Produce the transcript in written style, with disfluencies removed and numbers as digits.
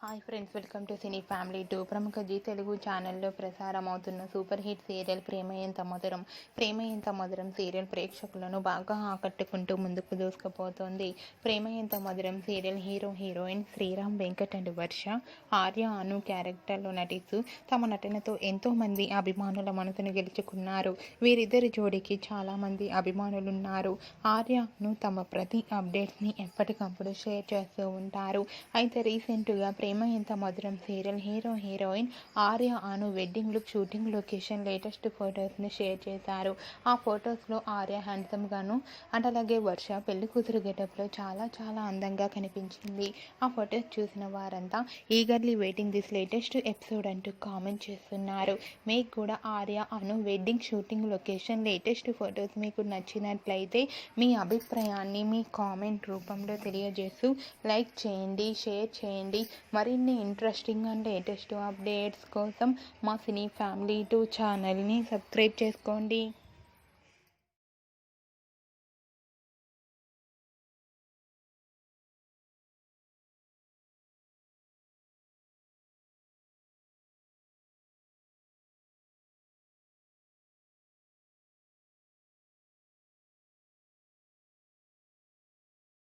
Hi friends, welcome to cine family 2. ప్రముఖ G Telugu ఛానల్లో ప్రసారం అవుతున్న సూపర్ హిట్ సీరియల్ ప్రేమ ఎంత మధురం. ప్రేమ ఎంత మధురం సీరియల్ ప్రేక్షకులను బాగా ఆకట్టుకుంటూ ముందుకు దూసుకుపోతోంది. Prema Entha Madhuram serial hero heroine Sriram Venkat and Varsha, Arya Anu క్యారెక్టర్లో నటిస్తూ తమ నటనతో ఎంతోమంది అభిమానుల మనసును గెలుచుకున్నారు. వీరిద్దరి జోడీకి చాలామంది అభిమానులున్నారు. ఆర్యను తమ ప్రతి అప్డేట్స్ని ఎప్పటికప్పుడు షేర్ చేస్తూ ఉంటారు. అయితే రీసెంట్గా Prema Entha Madhuram serial hero heroine Arya Anu wedding look shooting location latest ఫొటోస్ని షేర్ చేశారు. ఆ ఫొటోస్లో ఆర్య హ్యాండ్సమ్గాను అండ్ అలాగే వర్ష పెళ్లి కూతురు గెటప్లో చాలా చాలా అందంగా కనిపించింది. ఆ ఫొటోస్ చూసిన వారంతా eagerly waiting this latest episode అంటూ కామెంట్ చేస్తున్నారు. మీకు కూడా Arya Anu wedding shooting location latest photos మీకు నచ్చినట్లయితే మీ అభిప్రాయాన్ని మీ కామెంట్ రూపంలో తెలియజేస్తూ లైక్ చేయండి, షేర్ చేయండి. మరిన్ని ఇంట్రెస్టింగ్ అండ్ లేటెస్ట్ అప్డేట్స్ కోసం మా సినీ ఫ్యామిలీ 2 ఛానల్ని సబ్స్క్రైబ్ చేసుకోండి.